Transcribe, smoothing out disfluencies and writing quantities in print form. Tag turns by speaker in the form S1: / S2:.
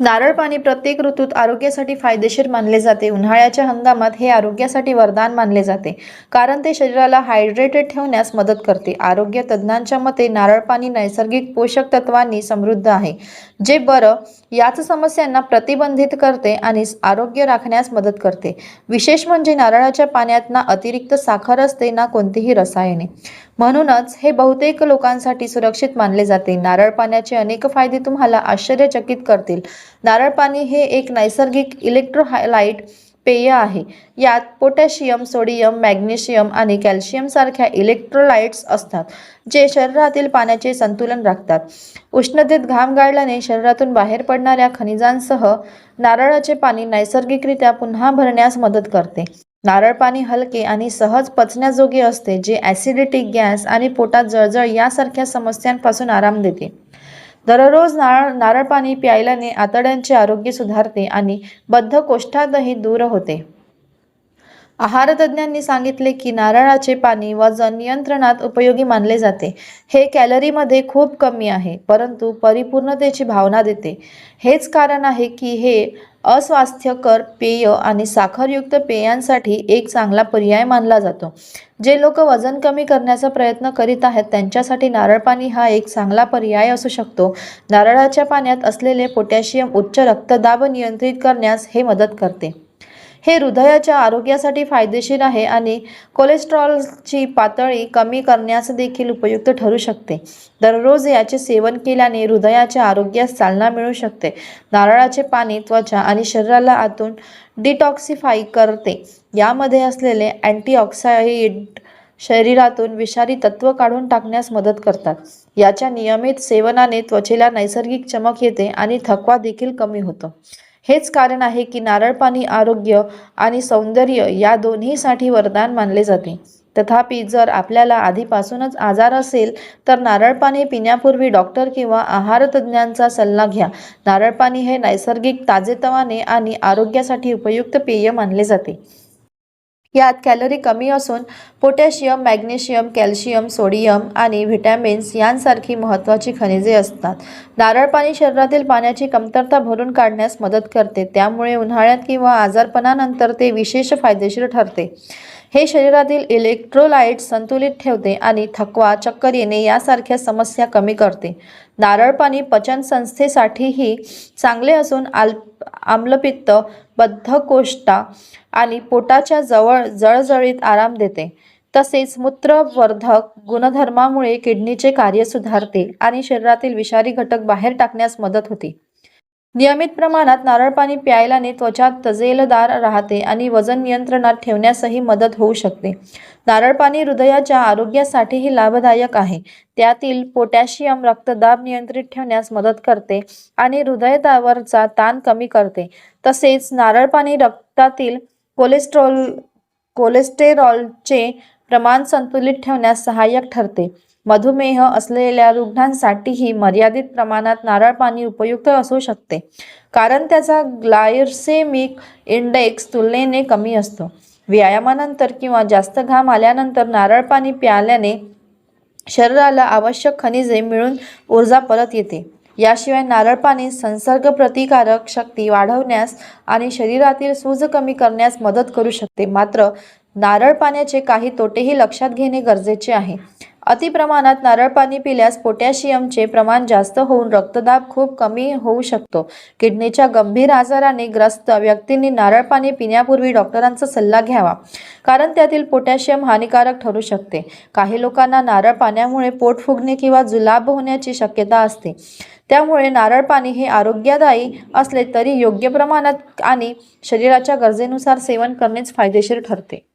S1: नारळ पाणी प्रत्येक ऋतूत आरोग्यासाठी फायदेशीर मानले जाते. उन्हाळ्याच्या हंगामात हे आरोग्यासाठी वरदान मानले जाते, कारण ते शरीराला हायड्रेटेड ठेवण्यास मदत करते. आरोग्य तज्ज्ञांच्या मते नारळ पाणी नैसर्गिक पोषक तत्वांनी समृद्ध आहे, जे याच समस्यांना प्रतिबंधित करते आणि आरोग्य राखण्यास मदत करते. विशेष म्हणजे नारळाच्या पाण्यात ना अतिरिक्त साखर असते ना कोणतीही रसायने, म्हणूनच हे बहुतेक लोकांसाठी सुरक्षित मानले जाते. नारळ पाण्याचे अनेक फायदे तुम्हाला आश्चर्यचकित करतील. नारळ पाणी हे एक नैसर्गिक इलेक्ट्रोलाइट पेय आहे. यात पोटॅशियम, सोडियम, मॅग्नेशियम आणि कॅल्शियम सारख्या इलेक्ट्रोलाइट्स असतात, जे शरीरातील पाण्याचे संतुलन राखतात. उष्णतेत घाम गाळल्याने शरीरातून बाहेर पडणाऱ्या खनिजांसह नारळाचे पाणी नैसर्गिकरित्या पुन्हा भरण्यास मदत करते. नारळ पाणी हलके आणि सहज पचण्याजोगे असते, जे ॲसिडिटी, गॅस आणि पोटात जळजळ यासारख्या समस्यांपासून आराम देते. दररोज नारळ पाणी प्यायल्याने आतड्यांचे आरोग्य सुधारते आणि बद्धकोष्ठातही दूर होते. आहारतज्ज्ञांनी सांगितले की नारळाचे पाणी वजन नियंत्रणात उपयोगी मानले जाते. हे कॅलरीमध्ये खूप कमी आहे, परंतु परिपूर्णतेची भावना देते. हेच कारण आहे की हे अस्वास्थ्यकर पेय आणि साखरयुक्त पेयांसाठी एक चांगला पर्याय मानला जातो. जे लोक वजन कमी करण्याचा प्रयत्न करीत आहेत त्यांच्यासाठी नारळ पाणी हा एक चांगला पर्याय असू शकतो. नारळाच्या पाण्यात असलेले पोटॅशियम उच्च रक्तदाब नियंत्रित करण्यास हे मदत करते. हे हृदयाच्या आरोग्यासाठी फायदेशीर आहे आणि कोलेस्टेरॉलची पातळी कमी करण्यास देखील उपयुक्त ठरू शकते. दररोज याचे सेवन केल्याने हृदयाच्या आरोग्यास चालना मिळू शकते. नारळाचे पाणी त्वचा आणि शरीराला आतून डिटॉक्सिफाय करते. यामध्ये असलेले अँटीऑक्सिडंट शरीरातून विषारी तत्व काढून टाकण्यास मदत करतात. याच्या नियमित सेवनाने त्वचेला नैसर्गिक चमक येते आणि थकवा देखील कमी होतो. हेच कारण आहे की नारळ पाणी आरोग्य आणि सौंदर्य या दोन्हीसाठी वरदान मानले जाते. तथापि, जर आपल्याला आधीपासूनच आजार असेल तर नारळ पाणी पिण्यापूर्वी डॉक्टर किंवा आहारतज्ज्ञांचा सल्ला घ्या. नारळ पाणी हे नैसर्गिक, ताजेतवाने आणि आरोग्यासाठी उपयुक्त पेय मानले जाते. यात कॅलरी कमी असून पोटॅशियम, मॅग्नेशियम, कॅल्शियम, सोडियम आणि व्हिटॅमिन्स यांसारखी महत्त्वाची खनिजे असतात. नारळ पाणी शरीरातील पाण्याची कमतरता भरून काढण्यास मदत करते, त्यामुळे उन्हाळ्यात किंवा आजारपणानंतर ते विशेष फायदेशीर ठरते. हे शरीरातील इलेक्ट्रोलाइट्स संतुलित ठेवते आणि थकवा, चक्कर येणे यासारख्या समस्या कमी करते. नारळ पाणी पचन संस्थेसाठीही चांगले असून आम्लपित्त, बद्धकोष्ठता आणि पोटाच्या जळजळीत आराम देते. तसेच मूत्रवर्धक गुणधर्मामुळे किडनीचे कार्य सुधारते आणि शरीरातील विषारी घटक बाहेर टाकण्यास मदत होते. नियमित प्रमाणात नारळ पाणी प्यायल्याने त्वचा तजेलदार राहते आणि वजन नियंत्रणात ठेवण्यासही मदत होऊ शकते. नारळ पाणी हृदयाच्या आरोग्यासाठीही लाभदायक आहे. त्यातील पोटॅशियम रक्तदाब नियंत्रित ठेवण्यास मदत करते आणि हृदयावरचा ताण कमी करते. तसेच नारळ पाणी रक्तातील कोलेस्टेरॉलचे प्रमाण संतुलित ठेवण्यास सहाय्यक ठरते. मधुमेह असलेल्या रुग्णांसाठीही मर्यादित प्रमाणात नारळ पाणी उपयुक्त असू शकते, कारण त्याचा ग्लायसेमिक इंडेक्स तुलनेने कमी असतो. व्यायामानंतर किंवा जास्त घाम आल्यानंतर नारळ पाणी प्यायल्याने शरीराला आवश्यक खनिजे मिळून ऊर्जा परत येते. याशिवाय नारळ पाणी संसर्ग प्रतिकारक शक्ती वाढवण्यास आणि शरीरातील सूज कमी करण्यास मदत करू शकते. मात्र नारळ पाण्याचे काही तोटेही लक्षात घेणे गरजेचे आहे. अति प्रमाणात नारळ पाणी पिल्यास पोटॅशियमचे प्रमाण जास्त होऊन रक्तदाब खूप कमी होऊ शकतो. किडनीच्या गंभीर आजाराने ग्रस्त व्यक्तींनी नारळ पाणी पिण्यापूर्वी डॉक्टरांचा सल्ला घ्यावा, कारण त्यातील पोटॅशियम हानिकारक ठरू शकते. काही लोकांना नारळ पाण्यामुळे पोट फुगणे किंवा जुलाब होण्याची शक्यता असते. त्यामुळे नारळ पाणी हे आरोग्यदायी असले तरी योग्य प्रमाणात आणि शरीराच्या गरजेनुसार सेवन करणेच फायदेशीर ठरते.